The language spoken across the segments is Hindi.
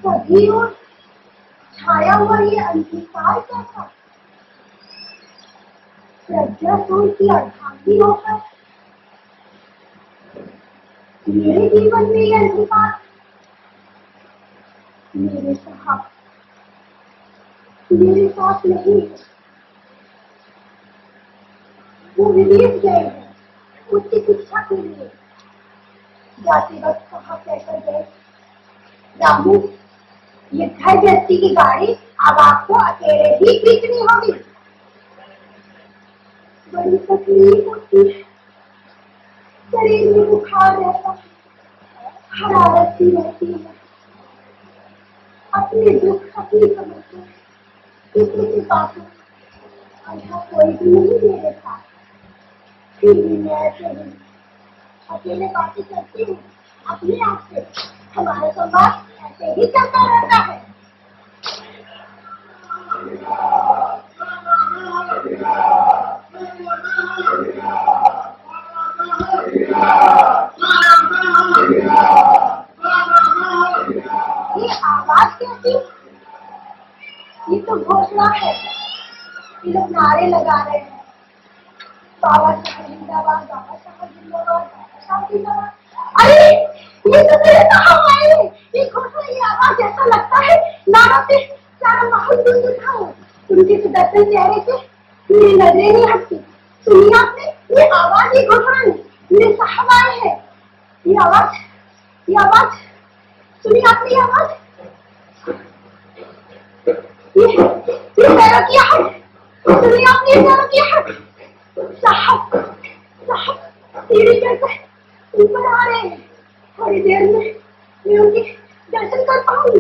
सभी ओर छाया हुआ ये अंधकार क्या था? प्रज्ञा सूर्य की अर्धांगी होकर मेरे जीवन में ये अंधकार, मेरे साथ नहीं, वो विदेश गए हैं उच्च शिक्षा के लिए। जाते वक्त कहा कहकर गए, रामू ये घर व्यक्ति की गाड़ी अब आपको अकेले ही खींचनी होगी। बड़ी तकलीफ होती है, शरीर में बुखार रहता है, हरारत सी रहती है, अपने दुख अपनी समझते हैं, किसी की बातों अच्छा कोई भी नहीं मेरे साथ, फिर भी मैं ऐसे ही अकेले बातें करती हूँ अपने आप से। हमारा संवाद ऐसे ही चलता रहता है। ये आवाज कैसी? ये तो घोषणा है। ये लोग नारे लगा रहे हैं, बाबा साहब जिंदाबाद, बाबा साहब जिंदाबाद, बाबा साहब जिंदाबाद। अरे ये तो मेरे साहब आए। ये घोषणा, ये आवाज ऐसा लगता है नारा से सारा माहौल गूंज उठा हो। उनके सुदर्शन चेहरे से मेरी नजरें नहीं हटती। सुनिए आपने, ये आवाज, ये घोषणा नहीं, मेरे साहब आए हैं। ये आवाज सुनिए आपने, ये आवाज, ये पैरों की आहट सुनिए आपने, ये पैरों की आहट। साहब सीढ़ी चढ़कर ऊपर आ रहे हैं। थोड़ी देर में मैं उनके दर्शन कर पाऊंगी।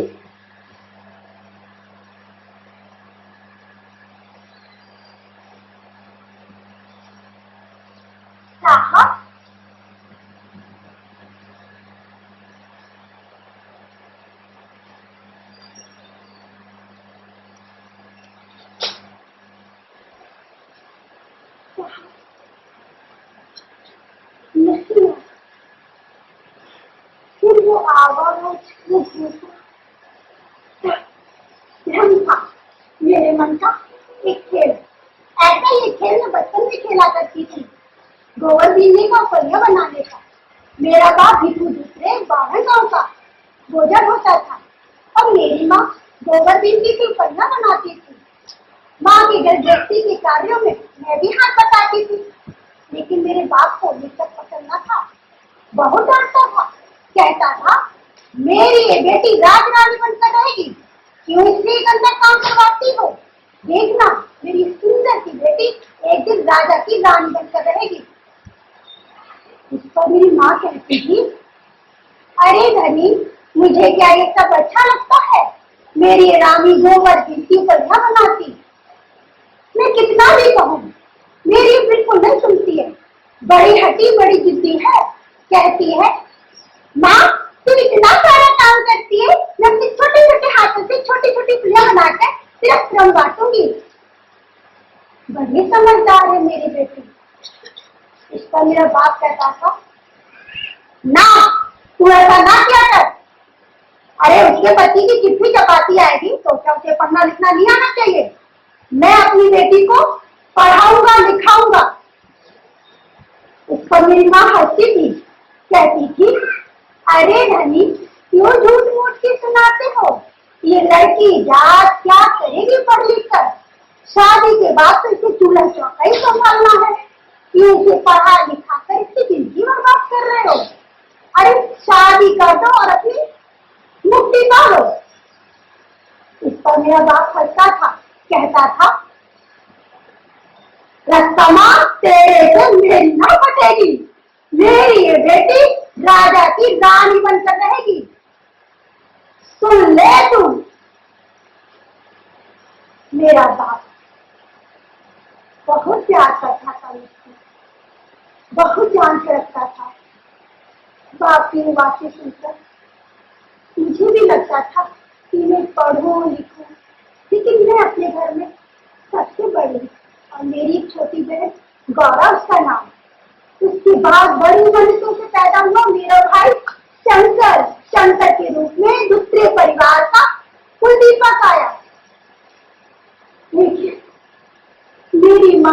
साहब नहीं, फिर वो आवाज, वो भ्रम था मेरे मन का एक खेल। ऐसा ये खेल मैं बचपन में खेला करती थी, गोबर बीनने का, पहिया बनाने का। मेरा बाप भिटू दूसरे बाहर गांव का गोजर होता था और मेरी माँ गोबर बीनती थी, पहिया बनाती थी। माँ के गृहस्थी के कार्यों में मैं भी हाथ बटाती थी, लेकिन मेरे बाप को ये सब पसंद न था। बहुत डांटता था, कहता था मेरी ये बेटी राजरानी बनकर रहेगी, क्यों इसलिए गंदा काम करवाती हो? देखना मेरी सुंदर सी बेटी एक दिन राजा की रानी बनकर रहेगी। इस पर मेरी माँ कहती थी, अरे धनी, मुझे क्या ये सब अच्छा लगता है? मेरी रानी गोबर की परिया बनाती। मैं कितना भी कहूँ, मेरी बिल्कुल नहीं सुनती है। बड़ी हटी, बड़ी जिद्दी है। कहती है, माँ तुम इतना सारा काम करती है, मैं अपने छोटे छोटे हाथों से छोटी छोटी पुलिया बनाकर तेरा श्रम बांटूंगी। बड़ी समझदार है मेरी बेटी। इस पर मेरा बाप कहता था, ना तू ऐसा ना क्या कर। अरे उसके पति की चिट्ठी चपाती आएगी तो क्या उसे पढ़ना लिखना नहीं आना चाहिए? मैं अपनी बेटी को पढ़ाऊंगा लिखाऊंगा। उस पर मेरी माँ हंसती थी, कहती थी, अरे धनी क्यों झूठ मूठ के सुनाते हो? ये लड़की जात क्या करेगी पढ़ लिख कर? शादी के बाद तो इसे चूल्हा चौका ही संभालना है, क्यों इसे पढ़ा लिखा कर इसकी जिंदगी बर्बाद कर रहे हो? अरे शादी कर दो और अपनी मुक्ति पालो। इस पर मेरा बाप हंसता था, कहता था, रस्तमा तेरे से मेरी न पटेगी, मेरी ये बेटी राजा की रानी बनकर रहेगी। सुन ले तू। मेरा बाप बहुत प्यार करता था मुझको, बहुत जान से रखता था। बाप की बातें सुनकर मुझे भी लगता था कि मैं पढ़ूं लिखूं, लेकिन मैं अपने घर में सबसे बड़ी और मेरी एक छोटी बहन गौरा, उसका नाम। उसके बाद बड़ी मनुष्यों से पैदा हुआ मेरा भाई शंकर, शंकर के रूप में दूसरे परिवार का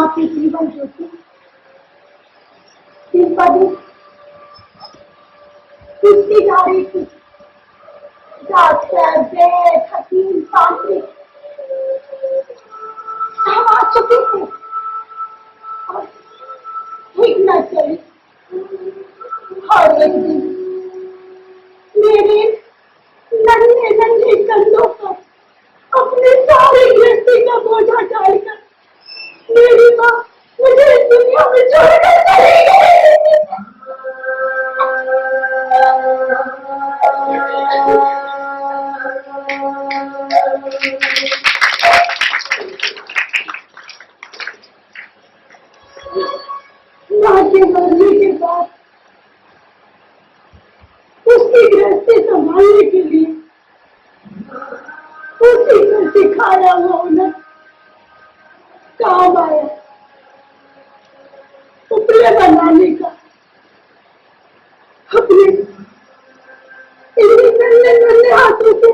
माँ की जीवन ज्योति दिन पर दिन कितनी जा रही थी। डॉक्टर, वैद्य, हकीम, तांत्रिक सब आ चुके थे और ठीक न चली। और एक दिन मेरे नन्हे नन्हे कंधों पर अपने सारे गृहस्थी का बोझा डालकर मेरी माँ मुझे इस दुनिया में छोड़कर चली गई। माँ के मरने के बाद उसकी गृहस्थी संभालने के लिए उसी को सिखाया हुआ हुनर काम आया। उपले बनाने का अपने नन्हे नन्हे हाथों से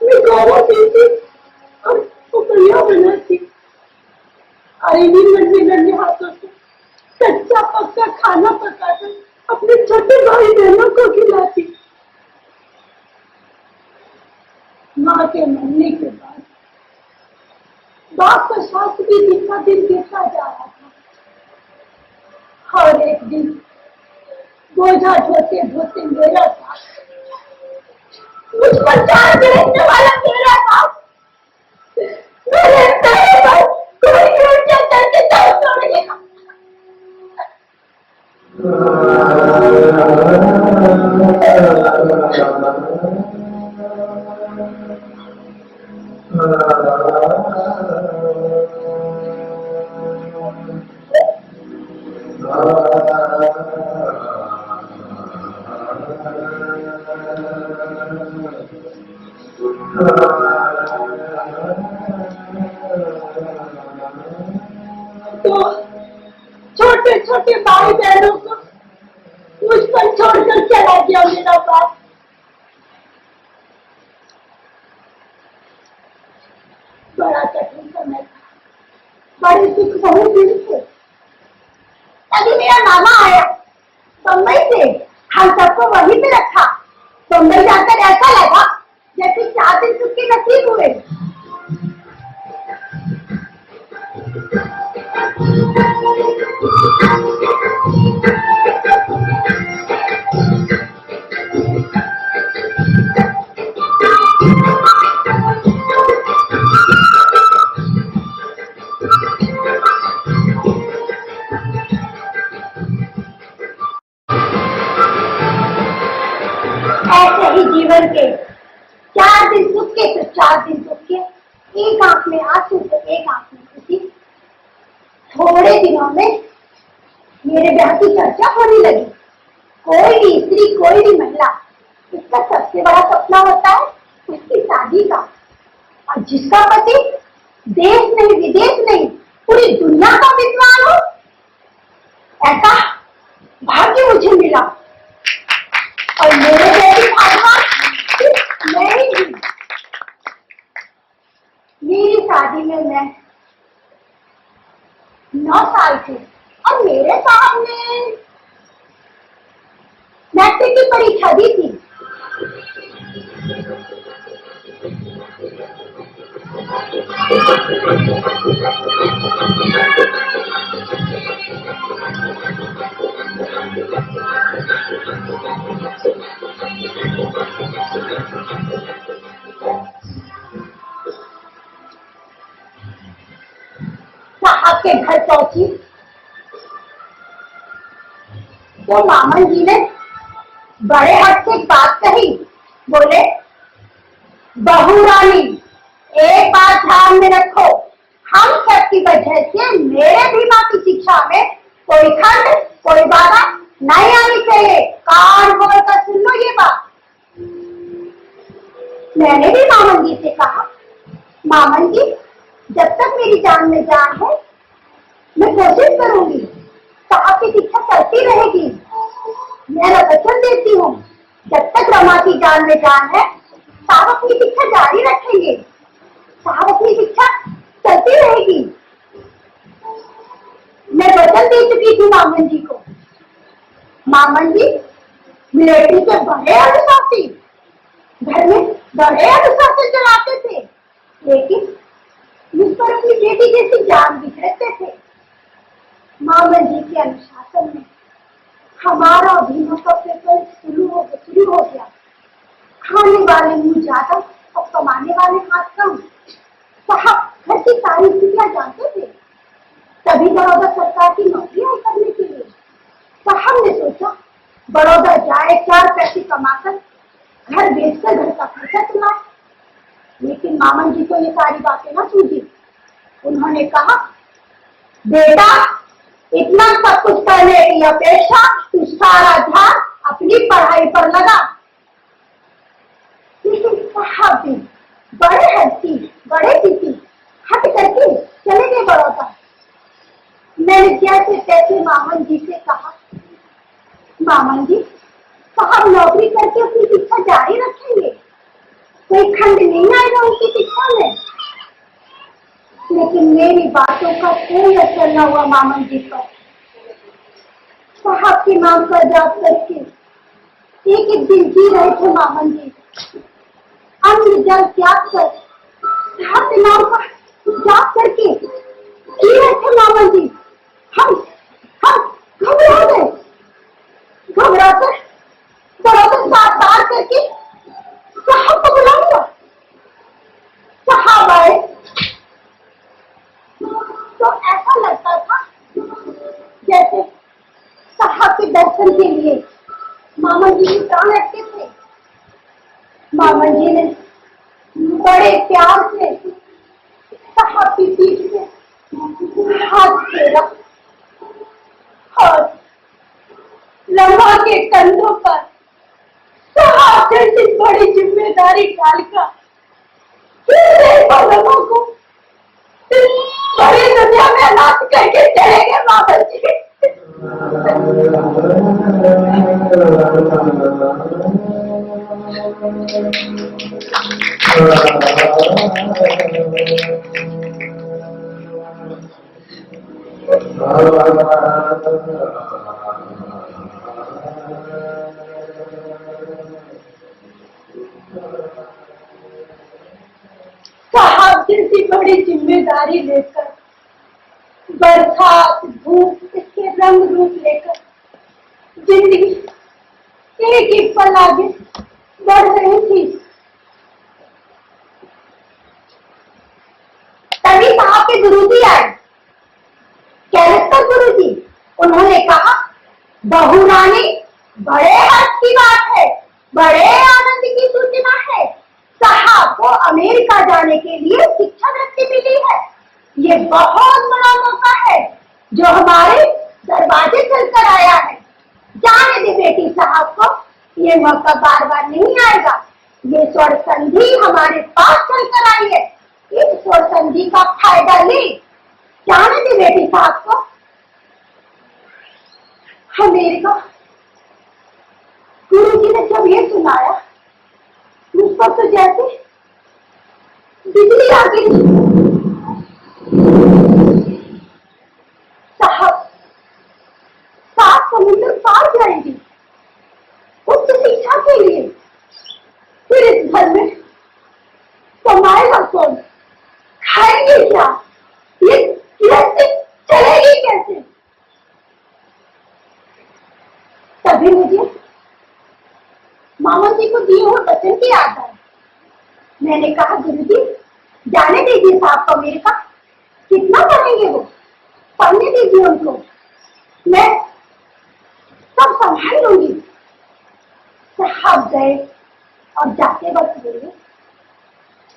मैं गोवा देती और उपलिया बनाती और इन्हीं नन्हे नन्हे हाथों से कच्चा पक्का खाना पकाकर अपने छोटे भाई बहनों को खिलाती। माँ के मरने के बाद बाप का स्वास्थ्य भी दिन का दिन गिरता जा रहा था। और एक दिन बोझा ढोते ढोते मेरा साथ मुझ पर चार बैठने वाला मेरा साथ मेरे पैर पर कोई ऊंचा करके दम तोड़ गया। तो छोटे छोटे भाई बहनों को मुझ पर छोड़कर चला गया मेरा बाप। बड़ा कठिन समय था, बड़े दुख बहुत दिन थे। तभी मेरा मामा आया बम्बई से, हम सबको वहीं पे रखा। बम्बई जाकर ऐसा लगा जैसे 4 दिन सुख के नसीब हुए। ऐसे ही जीवन के 4 दिन सुख के तो 4 दिन दुख के, एक आंख में आंसू तो एक आंख में खुशी। थोड़े दिनों में मेरे ब्याह की चर्चा होने लगी। कोई भी स्त्री, कोई भी महिला, इसका सबसे बड़ा सपना होता है उसकी शादी का। और जिसका पति देश नहीं विदेश नहीं पूरी दुनिया का विद्वान हो, ऐसा भाग्य मुझे मिला। और मेरे जैसी भागवान मैं ही थी। मेरी शादी में मैं 9 साल थी और मेरे सामने मैट्रिक की परीक्षा दी थी। साहब के घर पहुंची तो मामन जी ने बड़े हट से बात कही। बोले, बहू रानी एक बात ध्यान में रखो, हम सबकी वजह से मेरे भीमा की शिक्षा में कोई खंड कोई बाधा नहीं आनी चाहिए। कान खोल कर सुन लो ये बात। मैंने भी मामन जी से कहा, मामन जी जब तक मेरी जान में जान है मैं कोशिश करूंगी, साहब की शिक्षा चलती रहेगी। मैं वचन देती हूँ जब तक रमा की जान में जान है साहब अपनी शिक्षा जारी रखेंगे, साहब अपनी शिक्षा चलती रहेगी। मैं वचन दे चुकी थी मामन जी को। मामन जी मिलिट्री के बड़े अनुशासी, घर में बड़े अनुशासन चलाते थे, लेकिन मुझ पर अपनी बेटी जैसी जान बिखरते थे। मामन जी के अनुशासन में हमारा अभिनव का पेपर शुरू हो गया। खाने वाले मुंह ज्यादा और कमाने वाले हाथ कम। साहब घर की सारी स्थितियां जानते थे, तभी बड़ौदा सरकार की नौकरी आई करने के लिए। साहब ने सोचा बड़ौदा जाए, 4 पैसे कमाकर घर बेचकर घर का खर्चा चलाए। लेकिन मामन जी को ये सारी बातें ना सूझी। उन्होंने कहा, बेटा इतना सब कुछ करने की अपेक्षा तू सारा ध्यान अपनी पढ़ाई पर लगा। लेकिन साहब भी बड़े हंसी बड़े पीती हट करके चले गए बड़ौदा। मैंने जैसे तैसे मामन जी से कहा, मामन जी साहब नौकरी करके अपनी शिक्षा जारी रखेंगे, कोई खंड नहीं आएगा उनकी शिक्षा में। लेकिन मेरी बातों का कोई असर न हुआ मामन जी पर। साहब के नाम पर जाप करके एक एक दिन जी रहे थे मामन जी। अन्न जल त्याग कर साहब के नाम पर जाप करके जी रहे थे मामन जी। हम घबरा गए, घबराकर बड़ौदा साथ तार करके साहब को बुला लिया। साहब आए तो ऐसा लगता था जैसे साहब के दर्शन के लिए मामन जी के प्राण अटके थे। मामन जी ने बड़े प्यार से साहब की पीठ पे हाथ फेरा और लम्हा के कंधों पर साहब जैसी बड़ी जिम्मेदारी डालकर को बड़ी दुनिया में अनाथ करके चले गए मामन जी। साहब जैसी बड़ी जिम्मेदारी लेकर बरसात धूप इसके रंग रूप लेकर जिंदगी एक एक पल आगे बढ़ रही थी। तभी साहब के गुरुजी आए, कैरेक्टर गुरुजी। उन्होंने कहा, बहू रानी बड़े हर्ष की बात है, बड़े आनंद की सूचना है। साहब को अमेरिका जाने के लिए शिक्षावृत्ति मिली है। ये बहुत बड़ा मौका है जो हमारे दरवाजे चलकर आया है। जाने दे बेटी साहब को, ये मौका बार बार नहीं आएगा। ये स्वर्ण संधि हमारे पास चलकर आई है, इस स्वर्ण संधि का फायदा ले। जाने दे बेटी साहब को। अमेरिका गुरु जी ने जब ये सुनाया मुझ पर तो जैसे बिजली आ गई। साहब 7 समुद्र पार जाएंगे उच्च शिक्षा के लिए। फिर इस घर में कमाएगा कौन, खाएंगे क्या, ये कैसे चलेगी कैसे। तभी मुझे मामा जी को दिए हुए वचन की याद आई। मैंने कहा, गुरुजी जाने दीजिए साहब को अमेरिका, कितना पढ़ेंगे वो, पढ़ने दीजिए उनको, मैं सब संभाल लूंगी। साहब गए और जाते वक्त बोले,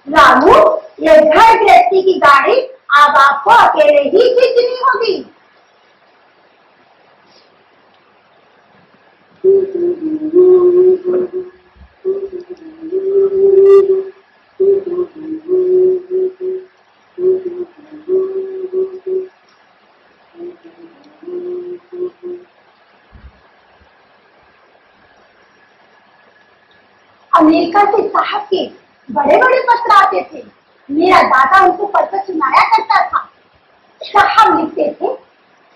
रामू ये घर गृहस्थी की गाड़ी अब आपको अकेले ही खींचनी होगी। अमेरिका से साहब के बड़े बड़े पत्र आते थे। मेरा दादा उनको पत्र सुनाया करता था। साहब लिखते थे,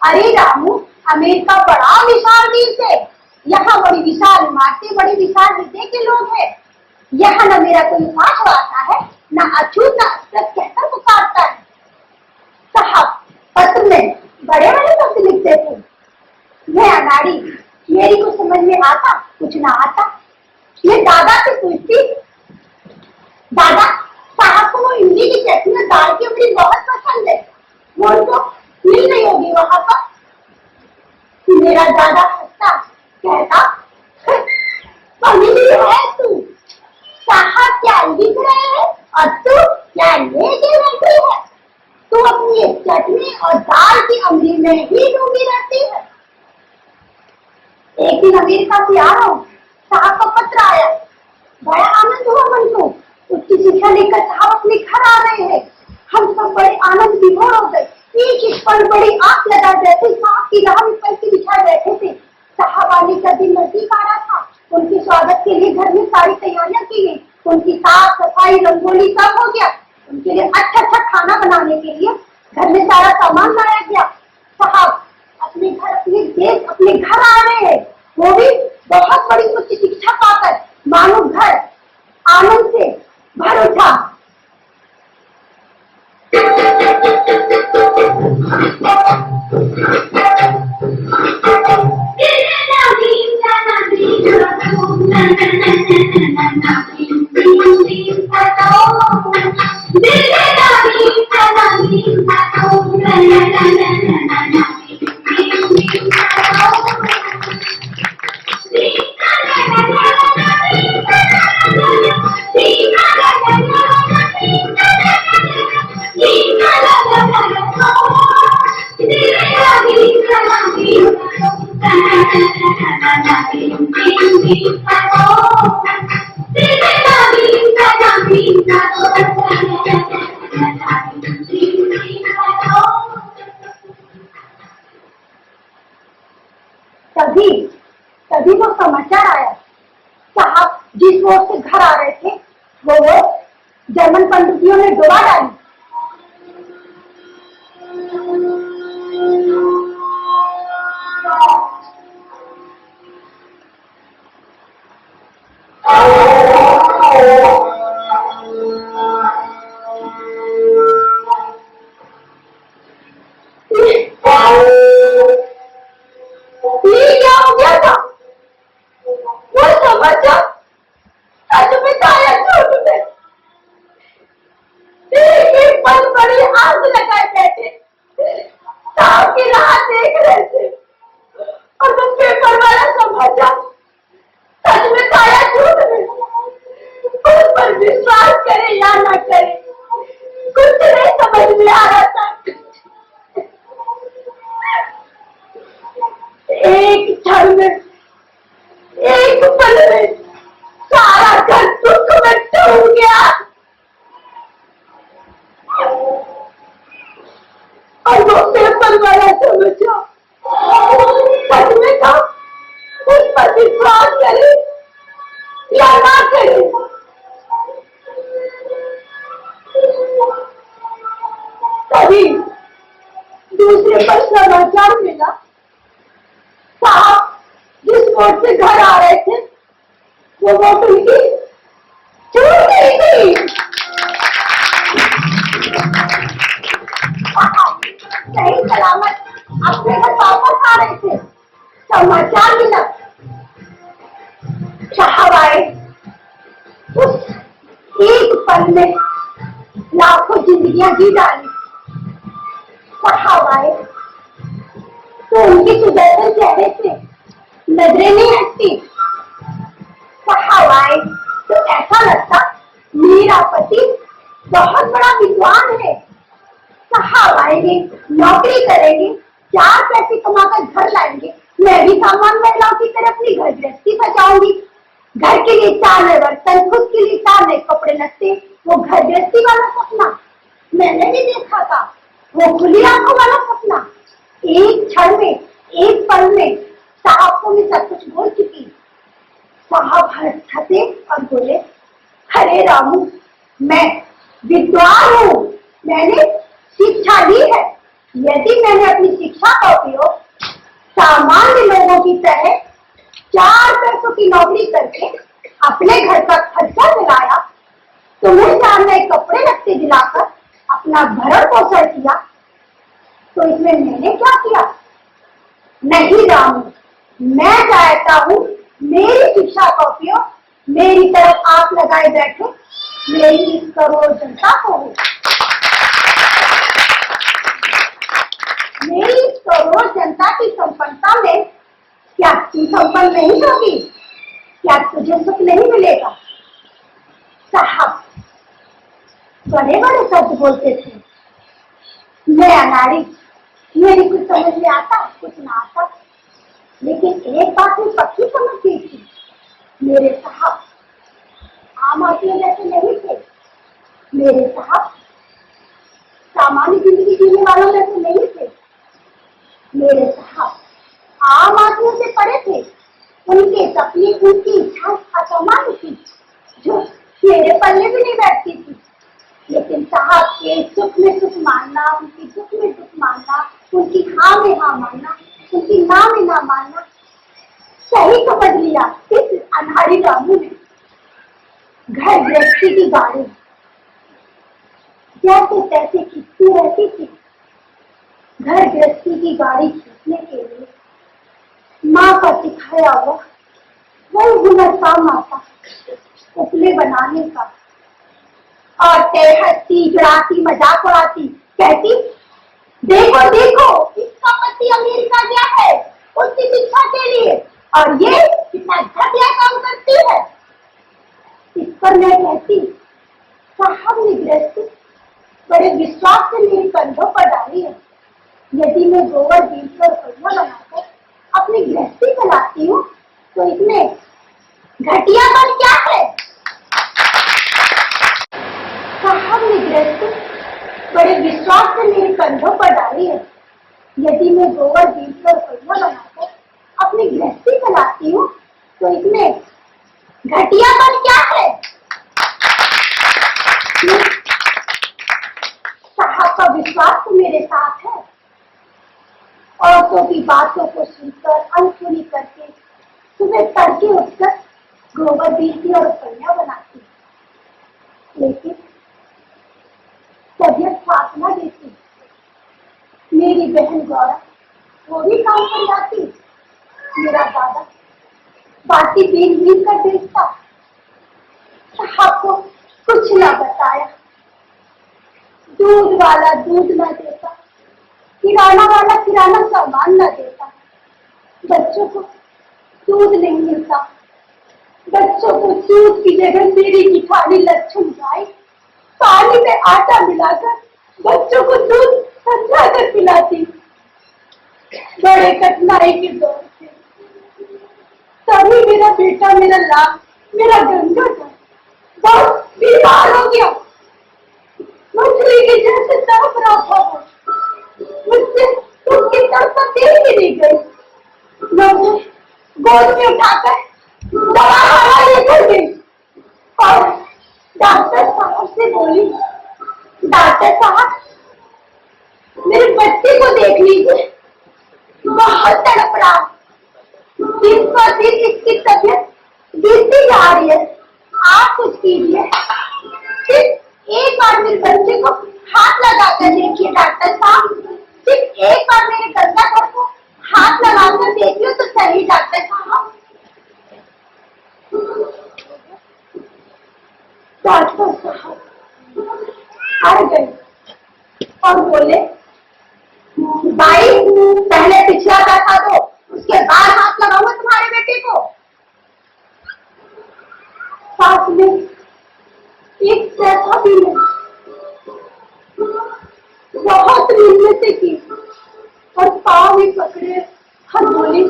अरे रामू, अमेरिका बड़ा विशाल देश है। यहाँ बड़ी विशाल इमारतें, बड़ी विशाल हृदय के लोग हैं। यहाँ न मेरा कोई उपास आता है, न अछूत न असत कहकर पुकारता है। साहब, पत्र में बड़े बड़े शब्द लिखते थे। मैं अनाड़ी, मेरी को समझ में आता कुछ ना आता। ये दादा से पूछती, दादा साहब को वो इमली की चटनी में दाल की उंगली बहुत पसंद है, वो उनको मिल नहीं होगी वहां पर। मेरा दादा हंसता, कहता, फैमिली है तू, साहब क्या लिख रहे हैं और तू क्या लेके बैठी है। तू अपनी एक चटनी और दाल की उंगली में ही डूबी रहती है। एक दिन अमेरिका से आ रहा हूँ, साहब का पत्र आया। बड़ा आनंद हुआ मन को। उसकी शिक्षा लेकर साहब अपने घर आ रहे हैं। हम सब बड़े आनंद विभोर हो गए। एक एक पल बड़ी आंख लगा बैठे, साहब की राह में पलकी बिछाए बैठे थे। साहब आने का दिन नजदीक आ रहा था। उनके स्वागत के लिए घर में सारी तैयारियां की गई। उनकी साफ सफाई रंगोली सब हो गया। उनके लिए अच्छा अच्छा खाना बनाने के लिए घर में सारा सामान लाया गया। साहब अपने घर, अपने देश, अपने घर आ रहे हैं, वो भी बहुत बड़ी उच्च शिक्षा पाकर। मानो घर आनंद से भर उठा। तभी वो समाचार आया। साहब जिस ओर से घर आ रहे थे वो जर्मन पंडितियों ने डुबा डाली। दूसरे पर समाचार मिला, साहब जिस वोट से घर आ रहे थे वो वोट उनकी छूट गई थी। सही सलामत अपने घर वापस आ रहे थे, समाचार मिला। साहब आए, उस एक पल में लाखों जिंदगियां जी डाली। साहब आए तो उनके सुदर्शन चेहरे से नजरें नहीं हटती। साहब आए तो ऐसा लगता मेरा पति बहुत बड़ा विद्वान है। साहब आएंगे, नौकरी करेंगे, 4 पैसे कमाकर घर लाएंगे, मैं भी सामान्य महिलाओं की तरह अपनी घर गृहस्थी बचाऊंगी। घर के लिए 4 नए बर्तन, खुद के लिए 4 नए कपड़े लत्ते, वो घर गृहस्थी वाला सपना मैंने भी देखा था, वो खुली आंखों वाला सपना। एक क्षण में, एक पल में साहब को मैं सब कुछ बोल चुकी। साहब हंसे और बोले, अरे रामू, मैं विद्वान हूँ, मैंने शिक्षा ली है, यदि मैंने अपनी शिक्षा का उपयोग सामान्य लोगों की तरह 4 पैसों की नौकरी करके अपने घर का खर्चा चलाया, तुम्हें 4 नए कपड़े लत्ते दिलाकर अपना भरण पोषण किया, तो इसमें मैंने क्या किया? नहीं रामू, मैं चाहता हूँ मेरी शिक्षा का उपयोग मेरी तरफ आंख लगाए बैठे मेरी इस करोड़ जनता को हो। मेरी इस करोड़ जनता की संपन्नता में क्या तू संपन्न नहीं होगी? क्या तुझे सुख नहीं मिलेगा? साहब बड़े बड़े शब्द बोलते थे, मैं अनाड़ी, मेरी कुछ समझ में आता कुछ ना आता, लेकिन एक बात में पक्की समझ गई थी, मेरे साहब आम आदमी जैसे नहीं थे। मेरे साहब सामान्य जिंदगी जीने वालों जैसे नहीं थे। मेरे साहब आम आदमियों से परे थे। उनके सपने उनकी इच्छा असामान्य थी, जो मेरे पल्ले भी नहीं बैठती थी। लेकिन साहब के सुख में सुख मानना, उनकी दुख में दुख मानना, उनकी हाँ में हाँ मानना, उनकी ना में ना मानना सही समझ लिया इस अनाड़ी रामू ने। घर गृहस्थी की गाड़ी जैसे तैसे खींचती रहती थी। घर गृहस्थी की गाड़ी खींचने के लिए माँ का सिखाया हुआ वही हुनर काम आता, उपले बनाने का। और हंसती जड़ाती मजाक उड़ाती, कहती देखो देखो इसका पति अमेरिका गया है उसकी शिक्षा के लिए, और ये कितना घटिया काम करती है। इस पर मैं कहती साहब ने गृहस्थी बड़े विश्वास से मेरे कंधों पर डाली है। यदि मैं गोबर बीज कर रुपया बनाकर अपनी गृहस्थी चलाती हूँ, तो इसमें घटियापन क्या है? साहब ने गृहस्थी बड़े विश्वास से मेरे कंधों पर डाली है। यदि मैं गोबर बीज कर रुपया बनाकर अपनी गृहस्थी चलाती हूँ, तो इसमें घटियापन क्या है? साहब का विश्वास तो मेरे साथ है। औरतों की बातों को सुनकर अनसुनी करके सुबह तड़के उठकर गोबर बीजती और रुपया बनाती, लेकिन तबियत साथ न देती। मेरी बहन गौरा वो भी काम कर जाती। मेरा दादा बाटी बीन बीन कर बेचता। साहब को कुछ न बताया। दूध वाला दूध न देता, किराना वाला किराना सामान न देता, बच्चों को दूध नहीं मिलता। बच्चों को दूध की जगह मेरी की थाली लच्छन गाय पानी में आटा मिलाकर बच्चों को दूध समझा कर पिलाती। बड़े कठिनाई के दौर से तभी मेरा बेटा, मेरा लाभ, मेरा गंगा था, बहुत बीमार हो गया। मछली के जैसे तड़प रहा था वो। मुझसे उसकी तरफ देख ही नहीं गई। मैं उसे गोद में उठाकर दवा लेकर गई और डॉक्टर साहब से बोली, डॉक्टर साहब मेरे बच्चे को देख लीजिए, बहुत तड़प रहा, दिन पर दिन इसकी तबीयत गिरती जा रही है, आप कुछ कीजिए। सिर्फ एक बार मेरे बच्चे को हाथ लगा कर देखिए डॉक्टर साहब, सिर्फ एक बार मेरे गंगा घर को हाथ लगा कर देखिए तो सही डॉक्टर साहब। डॉक्टर साहब आ गए और बोले, भाई पहले पिछला पैसा दो, उसके बाद हाथ लगाऊंगा तुम्हारे बेटे को। साथ में एक पैसा भी नहीं, बहुत मिन्नतें की और पाँव भी पकड़े और बोली,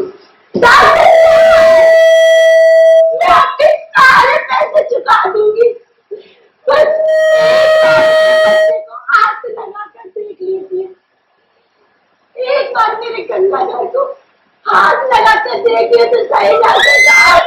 मैं आपके सारे पैसे चुका दूंगी, बस बच्चे को हाथ लगा कर देख लीजिए। एक बार मेरे गंगाधर को हाथ लगा कर देखिए तो सही डॉक्टर साहब।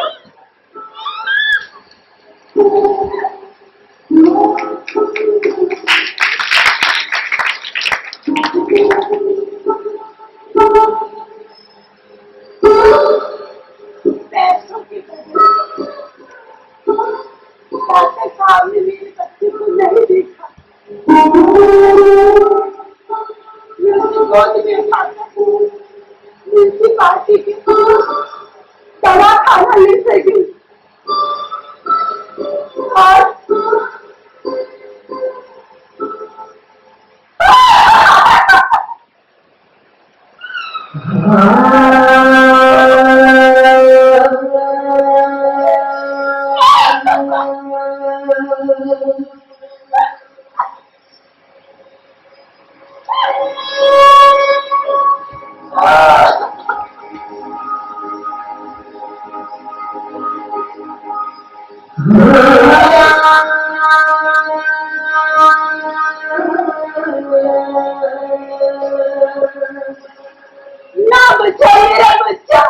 ना बच्चा, मेरा बच्चा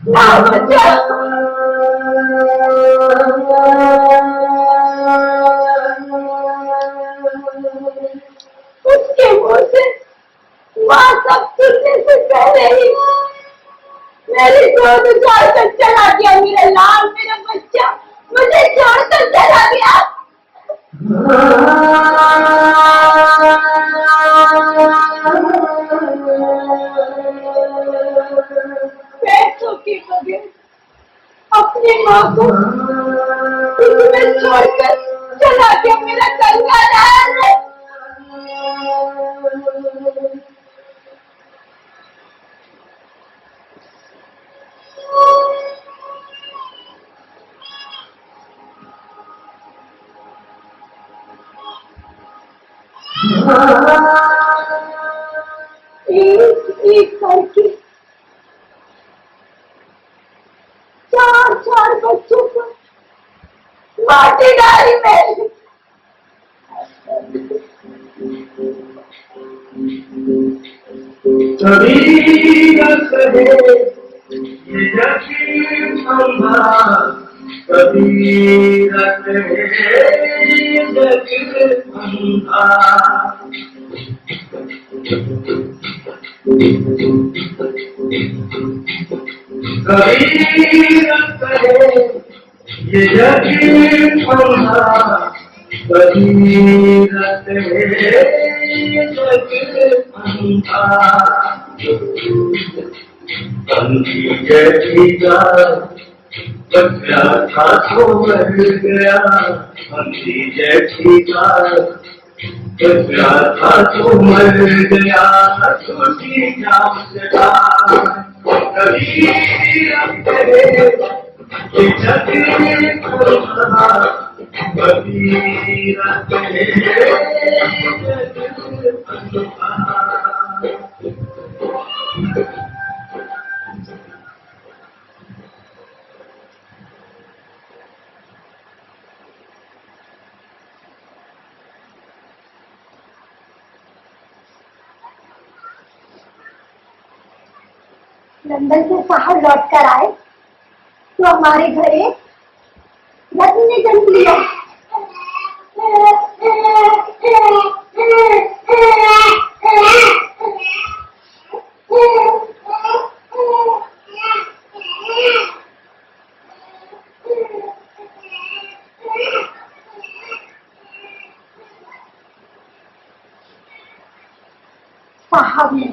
ना बच्चा। उसके मुंह से माँ सब सुनने से पहले ही मेरी गोद उजाड़ कर चला गया। मेरा लाल, मेरा बच्चा मुझे छोड़कर चला गया। पैसों के बगैर अपनी माँ को इसमें छोड़कर चला गया मेरा गंगालाल। एक एक करके चार चार बच्चों को माटी डाली मैंने। कबीरत है ये यकीन अंधा, कबीरत है ये यकीन अंधा। कबीरत है ये यकीन अंधा, कबीरत है ये यकीन अंधा। अंधी जैसी बच्चा था तो मर गया, अंधी जैसी बच्चा था तो मर गया, टूटी जाम लगा। कबीरत है ये यकीन अंधा, कबीरत है ये यकीन अंधा। लंदन से शहर लौट कर आए तो हमारे घर एक रत्न ने जन्म लिया। साहब ने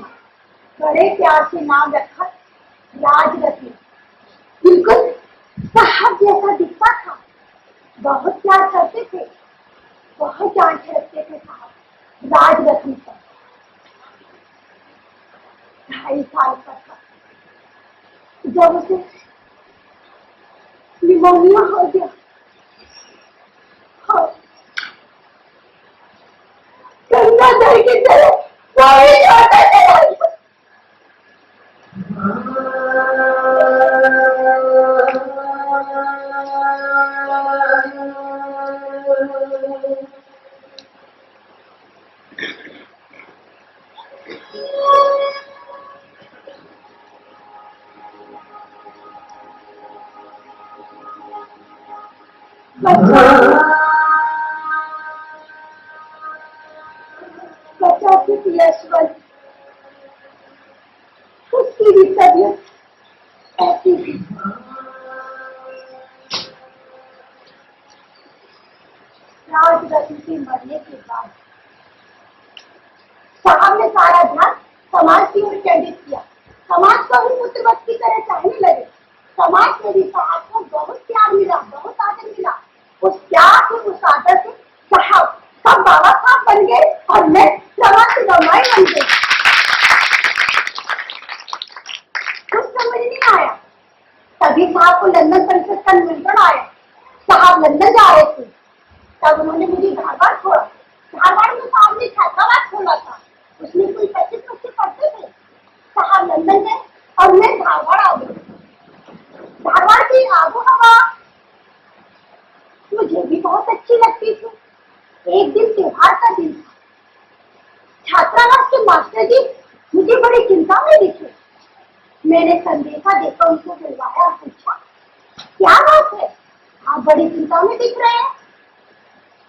बड़े प्यार से नाम रखा राजरत्न। बिल्कुल साहब जैसा दिखता था, बहुत प्यार करते थे, बहुत जान रखते थे साहब। राजरत्न पर 2.5 साल का था जब उसे निमोनिया हो गया। गंगाधर की तरह कोई छोटा चला गया। बच्चा सिर्फ यशवल, उसकी भी तबीयत ऐसी थी। राजरत्न के मरने के बाद साहब ने सारा ध्यान समाज की ओर केंद्रित किया। समाज को भी पुत्रवत की तरह चाहने लगे। समाज में भी साहब को बहुत प्यार मिला, बहुत आदर मिला। उस प्यार से, उस आदर से साहब सब बाबा साहब बन गए और मैं रवा से दमाई बन गई। साहब लंदन जा रहे थे, तब उन्होंने मुझे धारवाड़ छोड़ा। धारवाड़ में साहब ने छात्रावास खोला था, उसमें कोई 25 बच्चे पढ़ते थे। साहब लंदन गए और मैं धारवाड़ आ गई। धारवाड़ की आबो हवा मुझे भी बहुत अच्छी लगती थी। एक दिन त्योहार का दिन था। छात्रावास के मास्टर जी मुझे बड़ी चिंता में दिखे। मैंने संदेशा देकर उनको बुलवाया और पूछा, क्या बात है, आप बड़ी चिंता में दिख रहे हैं।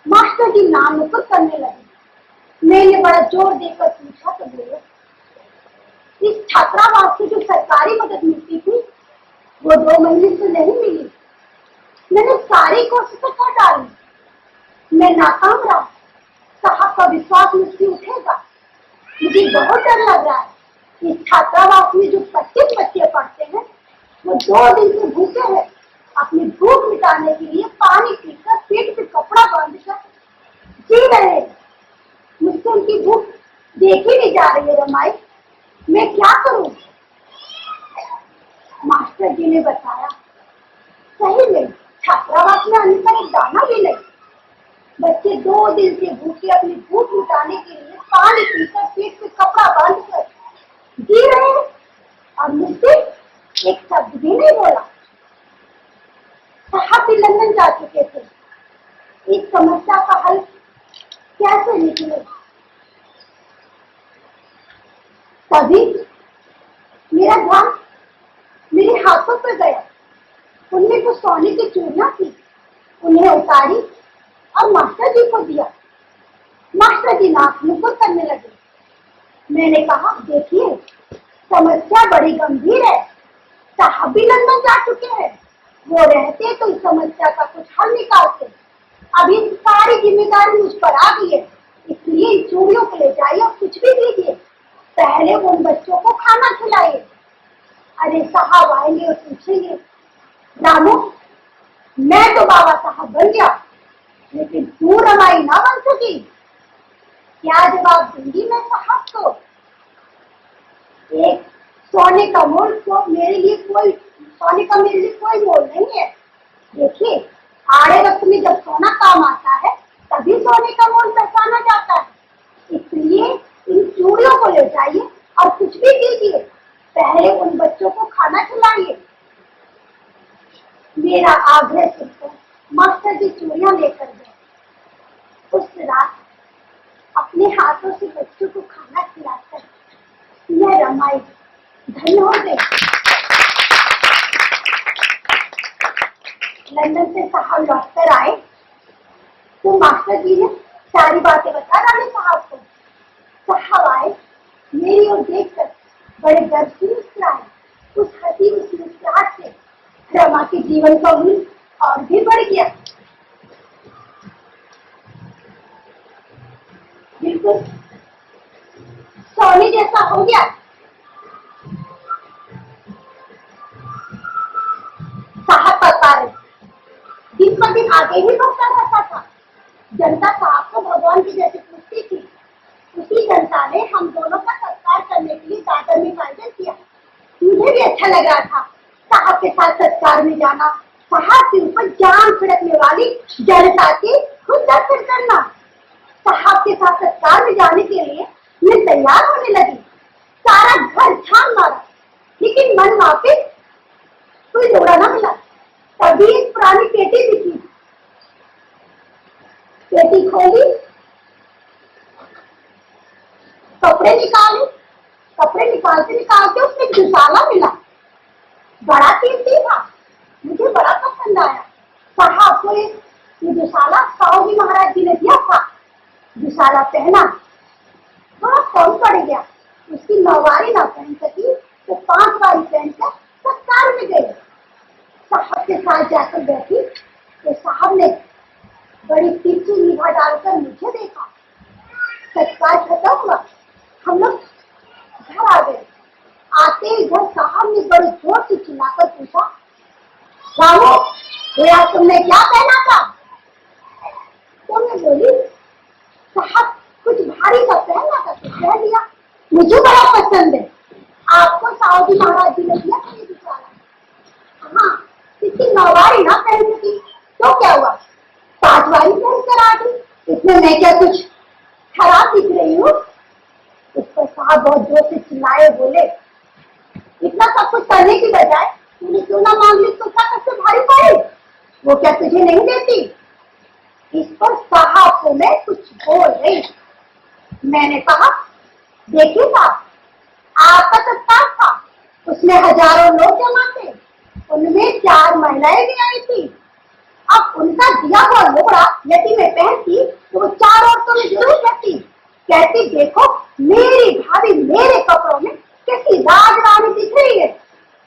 मास्टर जी नाम नुकुर करने लगे। मैंने बड़ा जोर देकर पूछा तो बोले, इस छात्रावास से जो सरकारी मदद मिलती थी वो 2 महीने से नहीं मिली। मैंने सारी कोशिशें कर डाली, मैं नाकाम रहा। साहब का विश्वास मुझसे उठेगा। मुझे बहुत डर लग रहा है। इस छात्रावास में जो 25 बच्चे पढ़ते हैं वो 2 दिन से भूखे हैं। अपनी भूख मिटाने के लिए पानी पीकर पेट पे कपड़ा बांधकर जी रहे हैं। मुझसे उनकी भूख देखी नहीं जा रही है रमाई, मैं क्या करूं। मास्टर जी ने बताया, सही में छात्रावास में अन्न का एक दाना भी नहीं। बच्चे 2 दिन से भूखे अपनी भूख मिटाने के लिए पानी पीकर पेट पे कपड़ा बांधकर जी रहे हैं और मुझसे एक शब्द भी नहीं बोला। साहब भी लंदन जा चुके थे। इस समस्या का हल कैसे निकले। तभी मेरा ध्यान मेरे हाथों पर गया। उनमें कुछ सोने की चूड़ियां थी, उन्हें उतारी और मास्टर जी को दिया। मास्टर जी नाक नुकुर करने लगे। मैंने कहा, देखिए समस्या बड़ी गंभीर है। साहब भी लंदन जा चुके हैं, वो रहते तो इस समस्या का कुछ हल निकालते। अभी सारी जिम्मेदारी मुझ पर आ गई है, इसलिए इन चूड़ियों को ले जाइए और कुछ भी दीजिए। पहले उन बच्चों को खाना खिलाइए। अरे साहब आएंगे और पूछेंगे, रामू मैं तो बाबा साहब बन गया लेकिन तू रमाई ना बन सकी। क्या जवाब दूंगी मैं साहब को। एक सोने का मोल तो मेरे लिए कोई मोल नहीं है। देखिए आड़े वक्त में जब सोना काम आता है तभी सोने का मोल पहचाना जाता है। इसलिए इन चूड़ियों को ले जाइए और कुछ भी दीजिए। पहले उन बच्चों को खाना खिलाइए। मेरा आग्रह सुनकर मास्टर जी चूड़ियां लेकर गए। उस रात अपने हाथों से बच्चों को खाना खिलाकर मैं रमाई धन्य हो गई। लंदन से साहब लौटकर आए तो मास्टर जी ने सारी बातें बता रानी साहब को। साहब आए, मेरी ओर देखकर बड़े गर्व से मुस्कुराए। उस हंसी उस मुस्कुराहट से रमा के जीवन का मूल्य और भी बढ़ गया। बिल्कुल सोने जैसा हो गया। साहब का कार्य दिन पर दिन आगे ही बढ़ता रहता था। जनता साहब को भगवान की जैसे पूछती थी। उसी जनता ने हम दोनों का सत्कार करने के लिए दादर में आयोजन किया। मुझे भी अच्छा लग रहा था साहब के साथ सत्कार में जाना, साहब के ऊपर जान छिड़कने वाली जनता की खुद दर्शन करना। साहब के साथ सत्कार में जाने के लिए मैं तैयार होने लगी। सारा घर छान मारा लेकिन मन वापिस कोई जोड़ा न मिला। तभी एक पुरानी पेटी दिखी। पेटी खोली, कपड़े निकाले। कपड़े निकालते निकालते उसमें दुसाला मिला। बड़ा कीमती था, मुझे बड़ा पसंद आया। साहब को ये दुसाला साहू जी महाराज जी ने दिया था। दुसाला पहना, थोड़ा कम पड़ गया। उसकी 9 बारी ना पहन सकी तो 5 बारी पहनकर सत्कार में गई। साहब के साथ जाकर बैठी तो साहब ने बड़ी तिरछी निगाह डालकर मुझे देखा। सत्कार खत्म हुआ, हम लोग घर आ गए। आते ही घर साहब ने बड़े जोर से चिल्लाकर पूछा, रामू भैया तुमने क्या पहना था। तो मैं बोली, साहब कुछ भारी सा पहना था तो कह दिया, मुझे बड़ा पसंद है। आपको साहू जी महाराज जी ने दिया था ये दुसाला। हाँ, इसकी 9 बारी ना पहन सकी तो क्या हुआ, इसमें मैं क्या कुछ खराब दिख रही हूँ? उस पर साहब बहुत जोर से चिल्लाए, बोले इतना सब कुछ करने की बजाय तूने क्यों ना मांग ली, तो क्या सबसे भारी पड़े? वो क्या तुझे नहीं देती? इस पर साहब को मैं कुछ बोल रही। मैंने कहा देखिए साहब, आपका सत्कार था, उसमें हजारों लोग जमा थे, उनमें 4 महिलाएं भी आई थी। अब उनका दिया हुआ लोड़ा यदि मैं पहनती तो वो 4 औरतों में जरूर कहती देखो मेरी भाभी मेरे कपड़ों में कैसी राजरानी दिख रही है,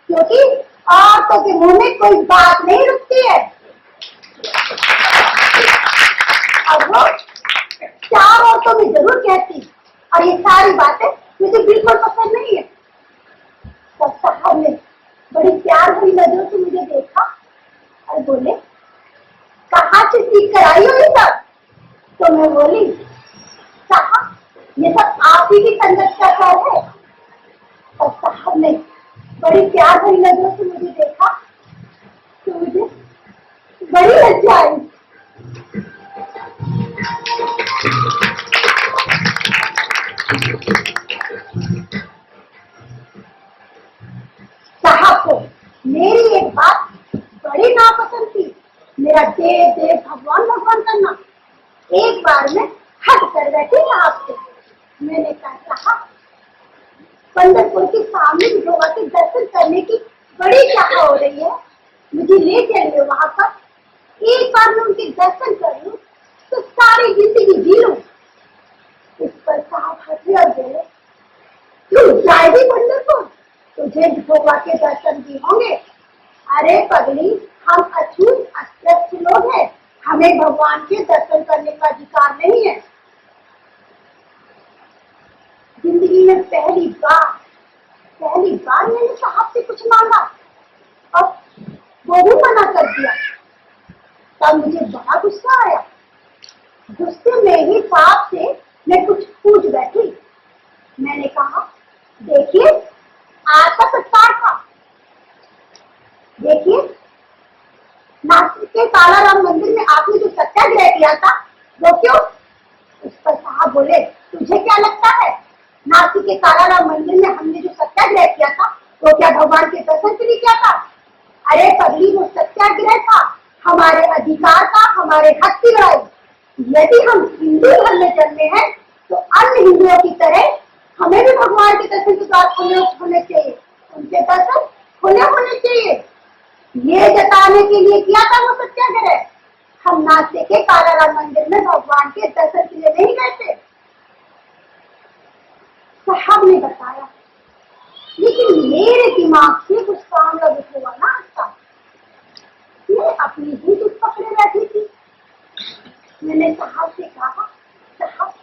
क्योंकि औरतों के मुंह में कोई बात नहीं रुकती है। अब वो 4 औरतों में जरूर कहती, और ये सारी बातें मुझे बिल्कुल पसंद नहीं है। तब साहब ने बड़ी प्यार भरी नजरों से मुझे देखा और बोले कहाँ से सीख कर आई हो ये सब? तो मैं बोली साहब ये सब आप ही की संगत का फल है। तब साहब ने बड़ी प्यार भरी नजरों से मुझे देखा तो मुझे बड़ी लज्जा आई। साहब को मेरी एक बात बड़ी नापसंद थी, मेरा देव देव भगवान भगवान करना। एक बार मैं हट कर बैठी साहब से। मैंने कहा पंढरपुर के सामने विठोबा के दर्शन करने की बड़ी चाह हो रही है, मुझे ले चलिए वहां पर। एक बार मैं उनके दर्शन कर लूं तो सारी जिंदगी जी लूं। इस पर साहब हंसे और बोले तू जाएगी पंढरपुर, तुझे विठोबा के दर्शन भी होंगे। अरे पगली, हम अछूत अस्वस्थ लोग हैं, हमें भगवान के दर्शन करने का अधिकार नहीं है। जिंदगी में पहली बार मैंने साहब से कुछ मांगा और वो भी मना कर दिया। तब मुझे बड़ा गुस्सा आया। गुस्से में ही साहब से मैं कुछ पूछ बैठी। मैंने कहा देखिए आपका सत्कार था, देखिए नासिक के कालाराम मंदिर में आपने जो सत्याग्रह किया था वो क्यों? उस पर साहब बोले तुझे क्या लगता है नासिक के कालाराम मंदिर में हमने जो सत्याग्रह किया था वो क्या भगवान के दर्शन के लिए किया था? अरे पगली, वो सत्याग्रह था हमारे अधिकार का, हमारे हक की लड़ाई। यदि हम हिंदू धर्म में जन्मे हैं तो अन्य हिंदुओं की तरह हमें भी भगवान के दर्शन के बाद होने चाहिए, उनके दर्शन खुले होने चाहिए। ये जताने के लिए किया था वो सत्याग्रह। हम नासिक के कालाराम मंदिर में भगवान के दर्शन के लिए नहीं गए थे। साहब ने बताया, लेकिन मेरे दिमाग से कुछ काम लगे हुआ ना आता। मैं अपनी ही दुख पकड़े बैठी थी। मैंने साहब से कहा साहब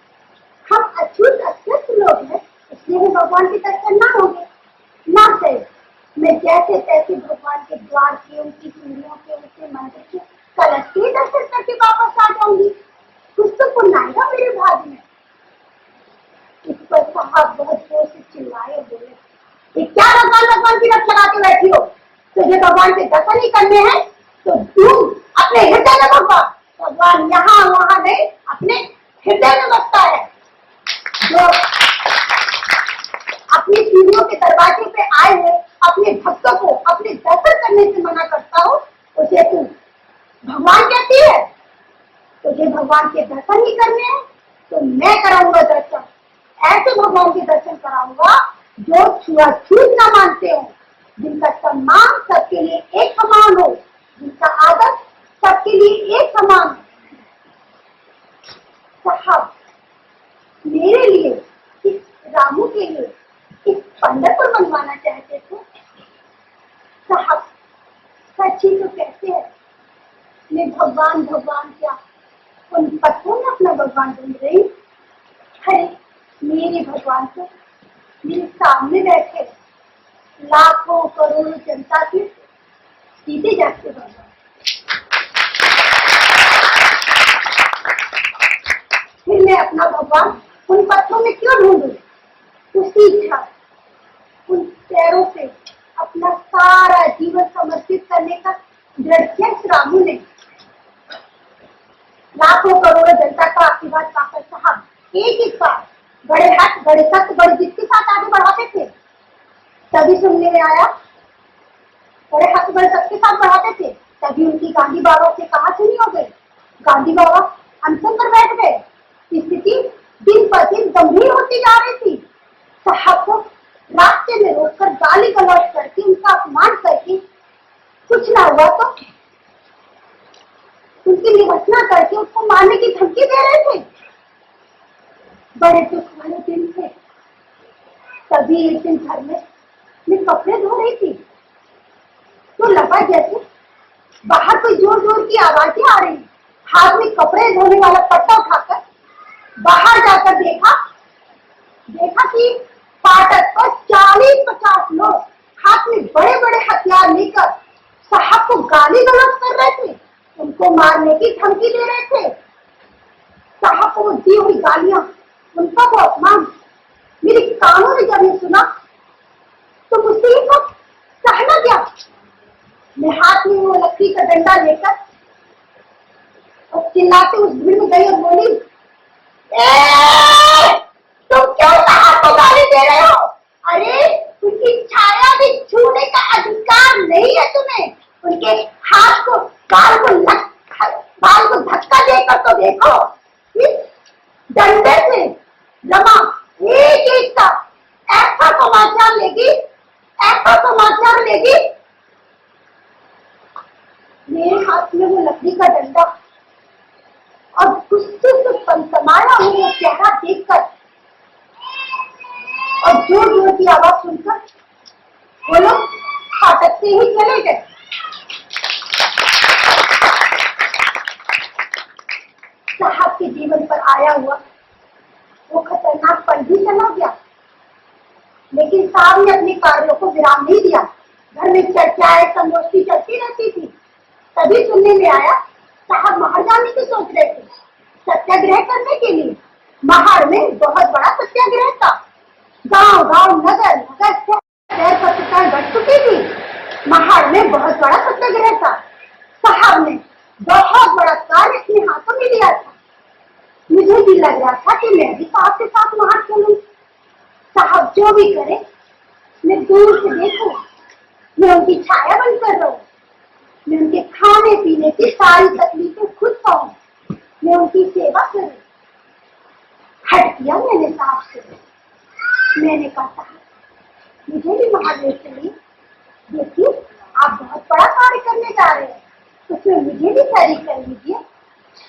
हम अछूत अस्वस्थ लोग हैं, इसलिए भगवान के दर्शन ना होंगे ना सही। मैं जैसे तैसे भगवान के द्वार के, उनकी सीढ़ियों के, उनके मंदिर के कलश के दर्शन करके वापस आ जाऊंगी। कुछ तो पुण्य आएगा मेरे भाग्य में। इस पर साहब बहुत जोर से चिल्लाए, बोले ये क्या भगवान की रक्षा लगा के बैठी हो? तुझे भगवान के दर्शन ही करने हैं तो तुम अपने हृदय में भगवान यहाँ वहां नहीं, अपने हृदय में बसता है। जो अपनी सीढ़ियों के दरवाजे पे आए हुए अपने भक्तों को अपने दर्शन करने से मना करता हो, उसे तू भगवान कहती है? तुझे भगवान के दर्शन ही करने हैं तो मैं कराऊंगा दर्शन। ऐसे भगवान के दर्शन कराऊंगा जो छुआछूत न मानते हो, जिनका सम्मान सबके लिए एक समान हो, जिनका आदर सबके लिए एक समान हो। साहब मेरे लिए, इस रामू के लिए इस पंढरपुर बनवाना चाहते थे। साहब सच ही तो कहते हैं, मैं भगवान क्या उन पत्थरों में अपना भगवान ढूंढ रही। अरे मेरे भगवान तो मेरे सामने बैठे लाखों करोड़ों जनता के सीधे जाते भगवान। फिर मैं अपना भगवान उन पत्थरों में क्यों ढूंढूं? उसी क्षण उन पैरों पे अपना सारा जीवन समर्पित करने का दृढ़ रामू ने लाखों करोड़ों जनता का बात की बात पाकर साहब एक एक बार बड़े हट बड़े सख्त बड़े जिद के साथ आगे बढ़ाते थे। तभी सुनने में आया बड़े हक बड़े सख्त के साथ बढ़ाते थे, तभी उनकी गांधी बाबा से कहा सुनी हो गई। गांधी बाबा अनशन पर बैठ गए। स्थिति दिन पर दिन गंभीर होती जा रही थी। साहब को रास्ते में रोककर गाली गलौज करके उनका अपमान करके कुछ ना हुआ तो उनकी निवसना करके उसको मारने की धमकी दे रहे थे। बड़े दुख वाले दिन थे। तभी एक दिन घर में मैं कपड़े धो रही थी तो लगा जैसे बाहर कोई जोर जोर की आवाजें आ रही। हाथ में कपड़े धोने वाला पट्टा उठाकर बाहर जाकर देखा कि फाटक पर 40-50 लोग हाथ में बड़े बड़े हथियार लेकर साहब को गाली गलौज कर रहे थे, उनको मारने की धमकी दे रहे थे। साहब को वो दी हुई गालियां, उनका वो अपमान मेरे कानों ने जब ये सुना तो मुझसे ये सब सहना गया। मैं हाथ में वो लकड़ी का डंडा लेकर और चिल्लाते उस भीड़ में गई और बोली, तुम क्यों साहब को गाली दे रहे हो? अरे उनकी छाया भी छूने का अधिकार नहीं है तुम्हें। उनके हाथ को बाल को धक्का देकर तो देखो। इस डंडे से रमा एक एक का ऐसा समाचार लेगी। मेरे हाथ में वो लकड़ी का डंडा और गुस्से से पनसमाया हुआ चेहरा देखकर और जोर जोर की आवाज सुनकर वो लोग फाटक से ही चले गए। साहब के जीवन पर आया हुआ वो खतरनाक पल भी चला गया, लेकिन साहब ने अपने कार्यों को विराम नहीं दिया। घर में चर्चाएं संगोष्ठी चलती रहती थी। तभी सुनने में आया साहब महार जाने की सोच रहे थे सत्याग्रह करने के लिए। महार में बहुत बड़ा सत्याग्रह था। गांव गांव नगर नगर शहर पत्रिकाएं बढ़ चुकी थी। महार में बहुत बड़ा सत्याग्रह था। साहब ने बहुत बड़ा कार्य अपने हाथों में लिया था। मुझे भी लग रहा था कि मैं भी साहब के साथ महार चलूं। साहब जो भी करे मैं दूर से देखूं, मैं उनकी छाया बनकर रहूं, मैं उनके खाने पीने की सारी तकलीफें खुद पाऊं, मैं उनकी सेवा करूं। हट किया मैंने साहब से। मैंने कहा साहब मुझे भी महादेव चलिए, देखिए आप बहुत बड़ा कार्य करने जा रहे हैं, उसमें मुझे भी शरीक कर लीजिए,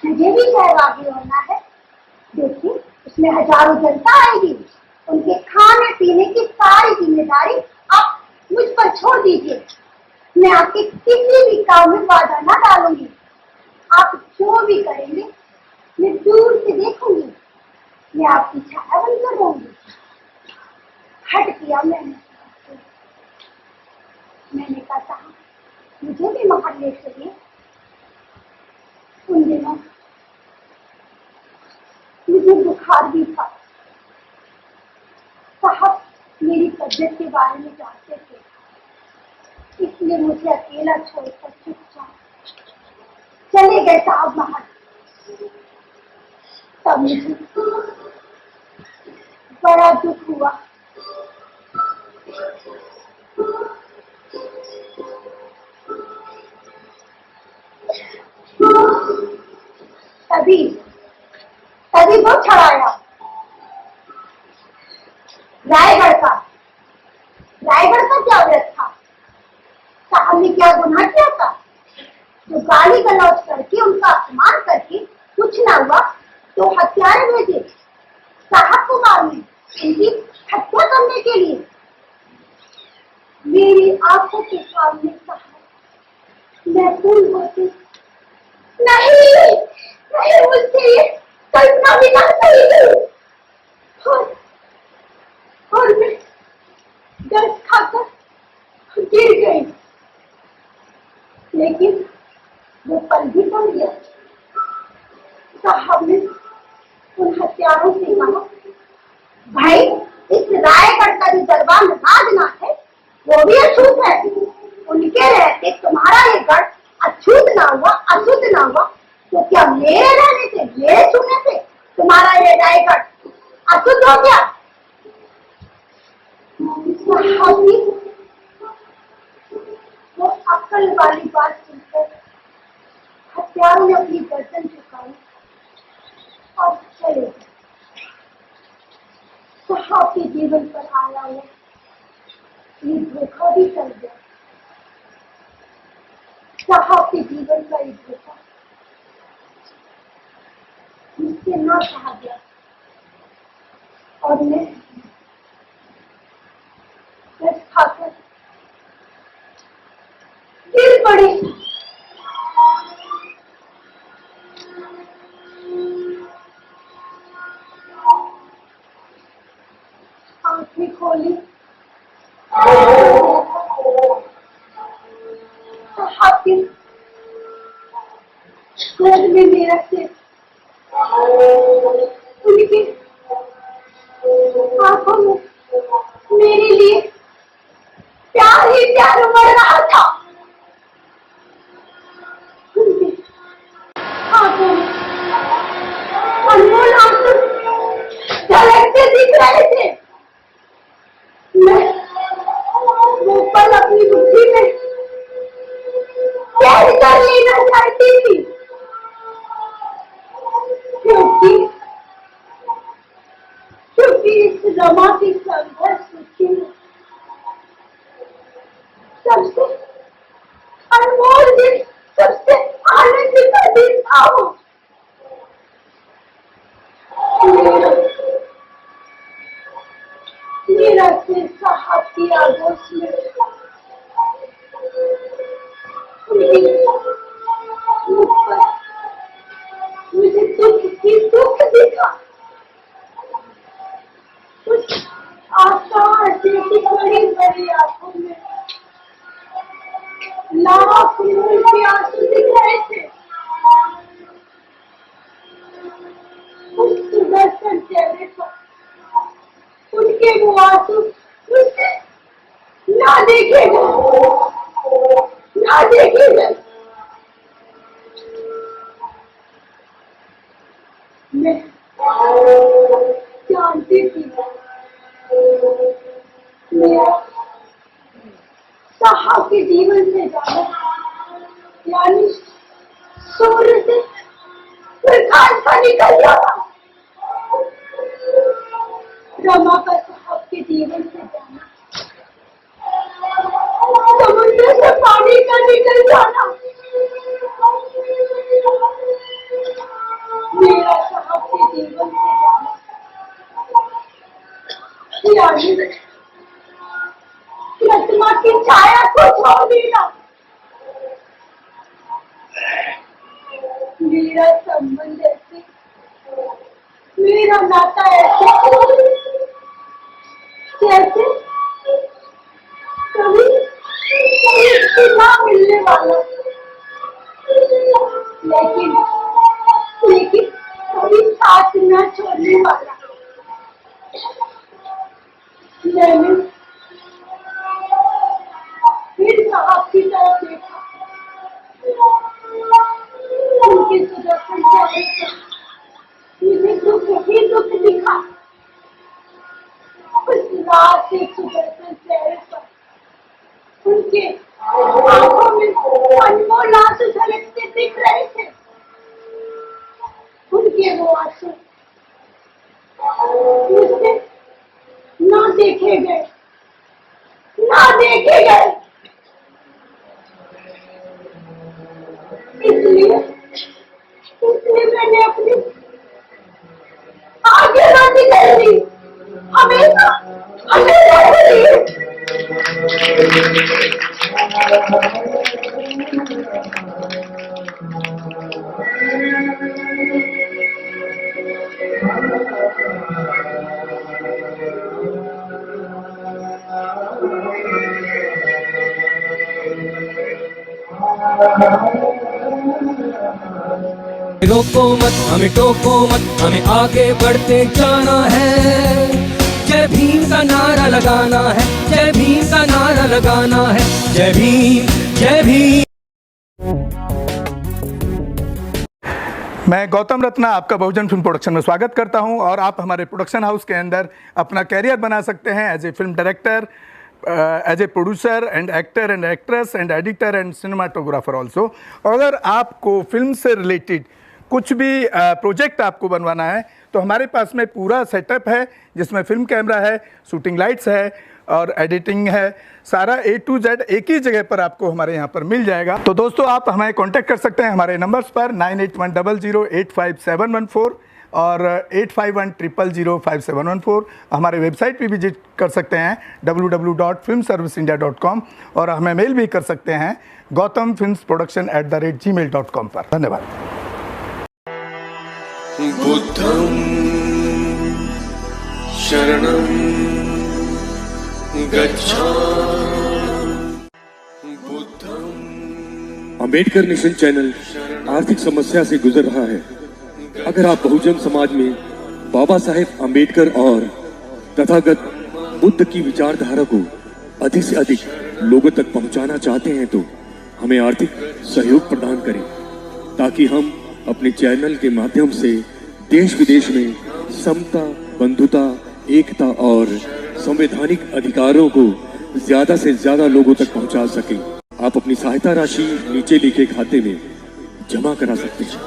मुझे भी सहभागी होना है। देखिए उसमें हजारों जनता आएगी, उनके खाने पीने की सारी जिम्मेदारी आप मुझ पर छोड़ दीजिए। मैं आपके किसी भी काम में बाधा न डालूंगी। आप जो भी करेंगे मैं दूर से देखूंगी, मैं आपकी छाया बनकर रहूंगी। हट किया मैंने कहा साहब मुझे भी महार ले चलिए। उन दिनों मुझे बुखार भी था। साहब मेरी तबीयत के बारे में जानते थे, इसलिए मुझे अकेला छोड़कर चुपचाप चले गए साहब महार। तब मुझे बड़ा दुख हुआ। तभी वो छड़ाया रायगढ़ का क्या व्रत था? साहब ने क्या गुनाह किया था जो गाली गलौज करके उनका अपमान करके कुछ ना हुआ तो हत्यारे भेजे साहब को मारने, उनकी हत्या करने के लिए? मेरी आंखों के सामने साहब महसूस होती नहीं मुझसे ये कल्पना भी ना सही थी। और मैं दर्द खाकर गिर गई, लेकिन वो पल भी टल गया। साहब ने उन हत्यारों से कहा, भाई इस रायगढ़ का जो दरबार राजनाथ है वो भी अछूत है, उनके रहते तुम्हारा ये गढ़ अछूत ना हुआ अशुद्ध ना हुआ तो क्या मेरे रहने से मेरे छूने से मेरा ये घर अशुद्ध हो गया। स्वाभाविक वो अक्ल वाली बात सुनकर हत्यारों ने अपनी गर्दन झुकाई और चले गए। साहब के जीवन पर आया हुआ ये धोखा भी चल गया। साहब के जीवन का ये धोखा मुझसे ना कहा गया और मैं खाकर गिर पड़ी। आंखें खोली साहब के घर में मेरा सिर उनकी आंखों में मेरे लिए प्यार ही प्यार उमड़ रहा था। उनकी आंखों में अनमोल आंसू झलकते दिख रहे थे। मैं वो पल अपनी मुट्ठी में कैद कर लेना चाहती थी, क्योंकि इस रमा की संघर्ष सूची में सबसे अनमोल दिन, सबसे आनंद का दिन था वो। मेरा सिर साहब की आगोश में मुझ पर मुझे दुख ही दुख दिखा। कुछ आशा जैसी बड़ी बड़ी आंखों में लाख नूर के आंसू दिख रहे थे। उस सुदर्शन चेहरे पर उनके वो आंसू मुझसे ना देखे गए, ना देखे गए। मैं जानती थी मेरा साहब के जीवन से जाना यानी सूर्य से प्रकाश का निकल जाना। रमा का साहब के जीवन से जाना समुद्र से पानी का निकल जाना। मेरा साहब के जीवन से जाना यानी प्रतिमा की छाया को छोड़ देना। मेरा संबंध ऐसे, मेरा नाता ऐसे जैसे कभी ना मिलने वाला, लेकिन कभी साथ न छोड़ने वाला। मैंने फिर साहब की तरफ देखा, उनके सुदर्शन चेहरे पर मुझे दुख ही दुख दिखा। उस रात के सुदर्शन चेहरे पर उनके आंखों में अनमोल आंसू झलकते दिख रहे थे। उनके वो आंसू मुझसे ना देखे गए, ना देखे गए। इसलिए मैंने अपनी आगे राजी कर ली, हमेशा हमेशा के लिए। रोको मत, हमें टोको मत, हमें आगे बढ़ते जाना है। जय भीम का नारा लगाना है, जय भीम का नारा लगाना है। जय भीम, जय भीम। मैं गौतम रत्ना आपका बहुजन फिल्म प्रोडक्शन में स्वागत करता हूं और आप हमारे प्रोडक्शन हाउस के अंदर अपना कैरियर बना सकते हैं as a film director, as a producer and actor and actress and editor and cinematographer also. अगर आपको फिल्म से रिलेटेड कुछ भी प्रोजेक्ट आपको बनवाना है तो हमारे पास में पूरा सेटअप है, जिसमें फिल्म कैमरा है, शूटिंग लाइट्स है और एडिटिंग है। सारा A to Z एक ही जगह पर आपको हमारे यहाँ पर मिल जाएगा। तो दोस्तों आप हमें कांटेक्ट कर सकते हैं हमारे नंबर्स पर 9810085714 और 8510005714। हमारे वेबसाइट पे विजिट कर सकते हैं www.filmserviceindia.com और हमें मेल भी कर सकते हैं gautamfilmsproduction@gmail.com पर। धन्यवाद। बुद्धं शरणं गच्छामि। अंबेडकर नेशन चैनल आर्थिक समस्या से गुजर रहा है। अगर आप बहुजन समाज में बाबा साहेब अंबेडकर और तथागत बुद्ध की विचारधारा को अधिक से अधिक लोगों तक पहुंचाना चाहते हैं तो हमें आर्थिक सहयोग प्रदान करें, ताकि हम अपने चैनल के माध्यम से देश विदेश में समता, बंधुता, एकता और संवैधानिक अधिकारों को ज्यादा से ज्यादा लोगों तक पहुंचा सकें। आप अपनी सहायता राशि नीचे लिखे खाते में जमा करा सकते हैं।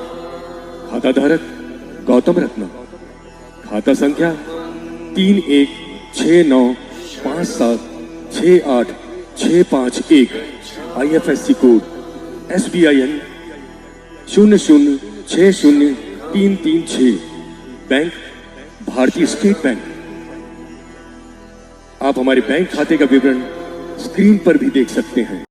खाता धारक गौतम रत्ना, खाता संख्या 3169576865 IFSC कोड SBIN 0060336, बैंक भारतीय स्टेट बैंक। आप हमारे बैंक खाते का विवरण स्क्रीन पर भी देख सकते हैं।